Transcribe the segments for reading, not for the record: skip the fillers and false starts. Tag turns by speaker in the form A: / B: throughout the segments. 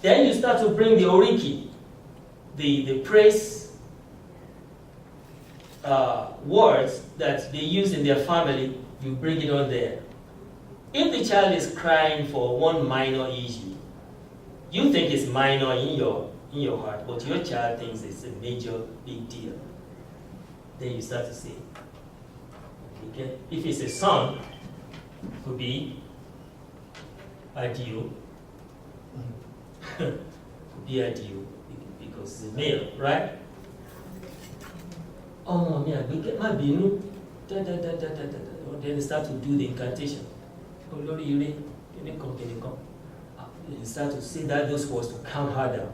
A: Then you start to bring the oriki, the praise words that they use in their family, you bring it on there. If the child is crying for one minor issue, you think it's minor in your heart, but your child thinks it's a major big deal. Then you start to say, okay, if it's a son, it could be Adio. Could be Adio because it's a male, right? Oh, mommy, I get my binu. Then they start to do the incantation. You start to say that those words to calm her down.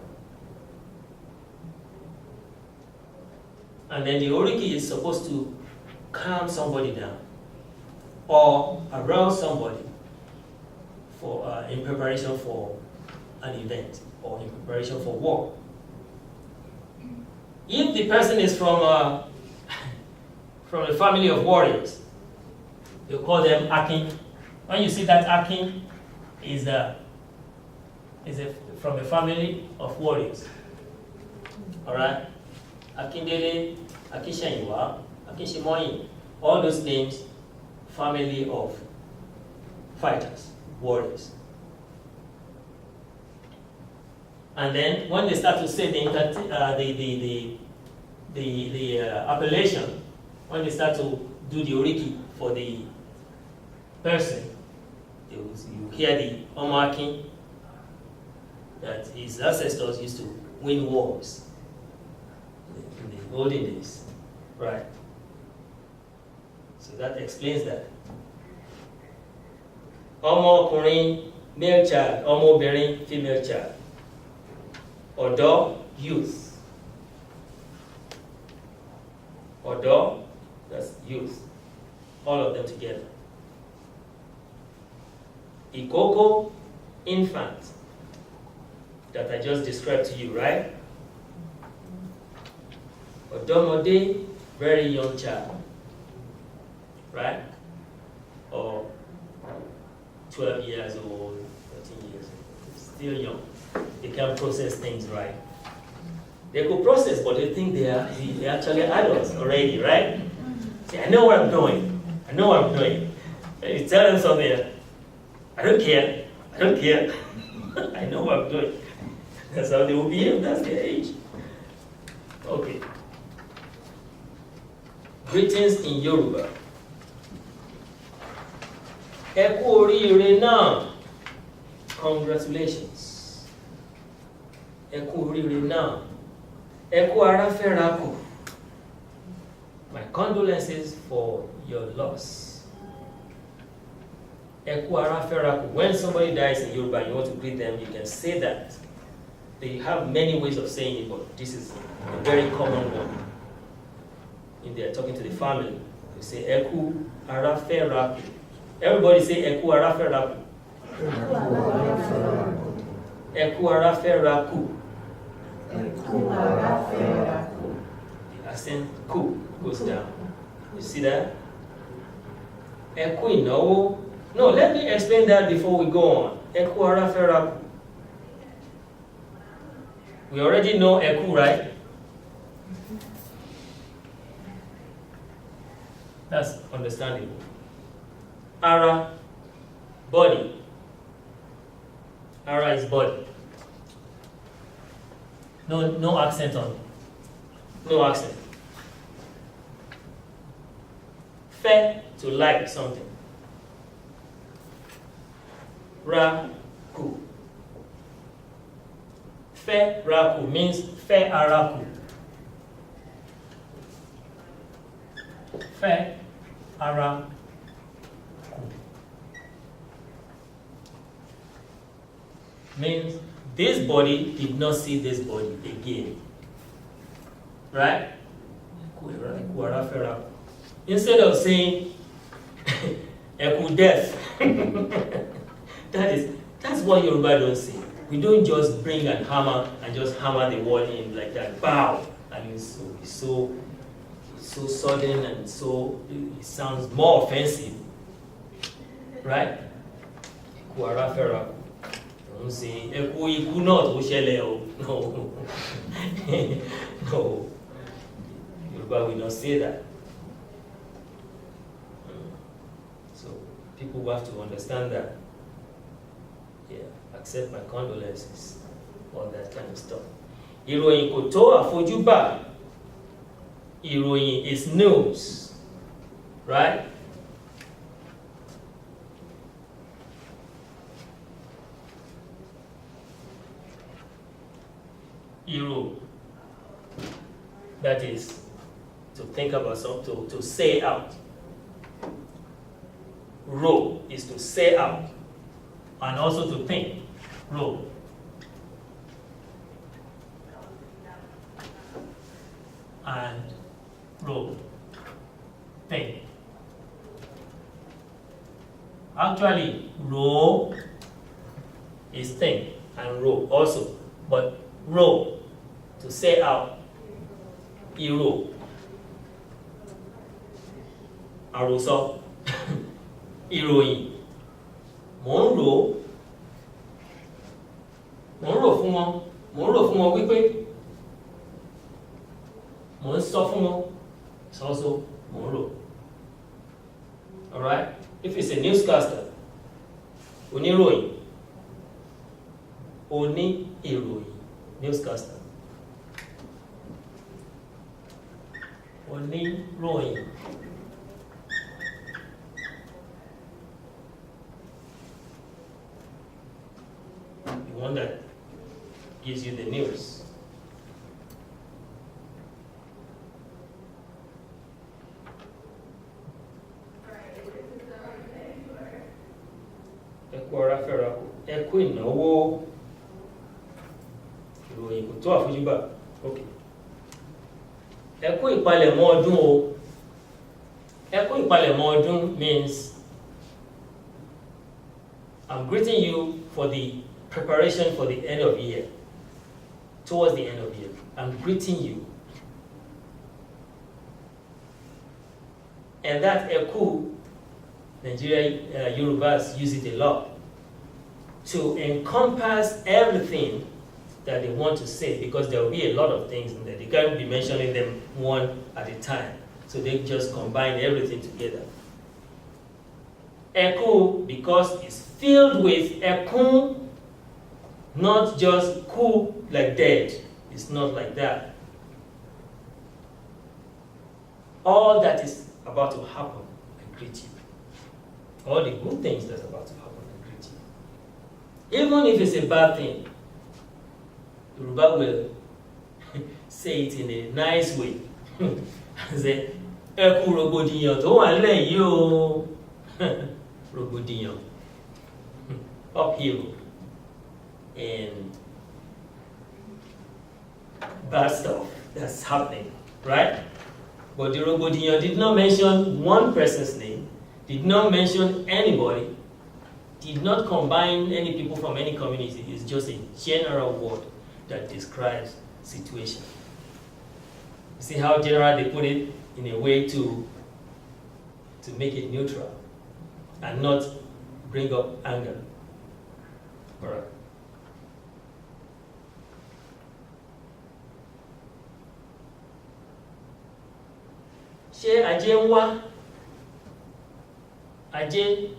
A: And then the oriki is supposed to calm somebody down or arouse somebody for in preparation for an event or in preparation for war. If the person is from a family of warriors, you call them Akin. When you see that Akin is from a family of warriors. Alright? Akindele, Akishenwa, Akishimoyi, all those names, family of fighters, warriors. And then when they start to say the appellation, when they start to do the oriki for the person, you hear the Omakin that his ancestors used to win wars in the olden days, right? So that explains that. Omokunrin, male child, Omobirin, female child. Odo, youth. Odo, that's youth. All of them together. Ikoko, infant, that I just described to you, right? Odomode, very young child, right? Or 12 years old, 13 years old, still young. They can't process things right. They could process, but they think they're actually adults already, right? See, I know what I'm doing. I know what I'm doing. And you tell them something, I don't care. I don't care. I know what I'm doing. That's how they will behave. That's their age. Okay. Greetings in Yoruba. Ẹ kú oríire náà. Congratulations. Ẹ kú oríire náà. Ẹ kú ara fẹ́ra kù. My condolences for your loss. Ẹ kú ara fẹ́ra kù. When somebody dies in Yoruba and you want to greet them, you can say that. They have many ways of saying it, but this is a very common one. If they are talking to the family, you say Ẹ kú ara fẹ́ra kù. Everybody say Ẹ kú ara fẹ́ra kù. Ẹ kú ara fẹ́ra kù. The accent ku goes down. You see that? Ẹ kú ìnáwó. No, let me explain that before we go on. Ẹ kú ara fẹ́ra kù. We already know Ẹ kú, right? That's understandable. Ara, body. Ara is body. No accent on it. No accent. Fe, to like something. Ra, ku. Fe, ra, ku means fe, ara, ku. Fe, ara, ku. Means this body did not see this body again. Right? Instead of saying Eku death, that's what Yoruba don't say. We don't just bring and hammer and just hammer the word in like that. Bow! And it's so sudden and so it sounds more offensive. Right? Don't say, Eku iku not Oshele. No. No. Yoruba will not say that. So people will have to understand that. Yeah, accept my condolences, all that kind of stuff. Ìròyìn kò tó àfojúbà. Ìròyìn is news, right? Ìrò, that is to think about something, to say out. Ro is to say out and also to think. Ro. And ro. Think. Actually, ro is think and ro also, but ro to say out. Iro. Àròsọ. Ìròyìn. Mò ń rò fún wọn wípé mò ń sọ fún wọn. It's also mò ń rò. Alright? If it's a newscaster, oníròyìn. Oníròyìn. Newscaster. Oníròyìn. The one that gives you the news. Ẹkú ọ̀rá fẹ́ra kù, ẹkú ìnáwó, ìròyìn kò tó àfojúbà. Okay. Ẹkú ìpalẹ̀mọ́ ọdún o. Ẹkú ìpalẹ̀mọ́ ọdún means I'm greeting you for the preparation for the end of the year. Towards the end of the year, I'm greeting you. And that Eku, Nigeria, Yorubas use it a lot to encompass everything that they want to say, because there will be a lot of things in there. They can't be mentioning them one at a time. So they just combine everything together. Eku, because it's filled with Ekun, not just ku like dead. It's not like that. All that is about to happen, I greet you. All the good things that's about to happen, I greet you. Even if it's a bad thing, Yoruba will say it in a nice way. Say, Eku rògbòdìyàn tó wà nílẹ̀ yìí o. Rògbòdìyàn. Uphill. And bad stuff that's happening, right? But the rògbòdìyàn did not mention one person's name, did not mention anybody, did not combine any people from any community. It's just a general word that describes situation. See how general they put it in a way to make it neutral and not bring up anger. All right. Ṣé ajé ń wá? Ajé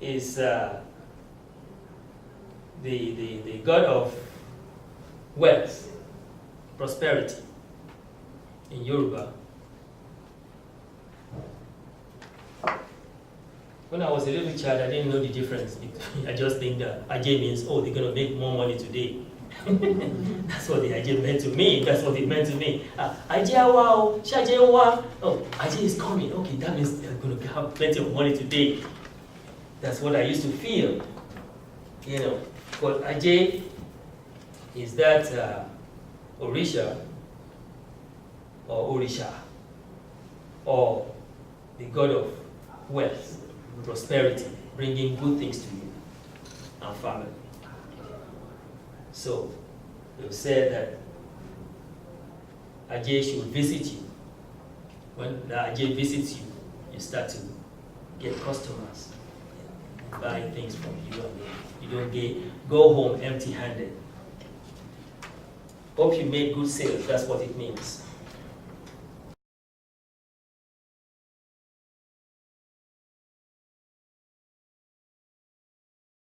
A: is the god of wealth, prosperity in Yoruba. When I was a little child, I didn't know the difference. I just think that Ajé means, oh, they're going to make more money today. That's what the Ajé meant to me. That's what it meant to me. Ajé wow, Ajé wow. Oh, Ajé is coming. Okay, that means they're going to have plenty of money today. That's what I used to feel. You know, but Ajé is that Orisha or Orisha or the god of wealth, prosperity, bringing good things to you and family. So, they've said that Ajay should visit you. When the Ajay visits you, you start to get customers. buy things from you. You don't go home empty-handed. Hope you made good sales. That's what it means.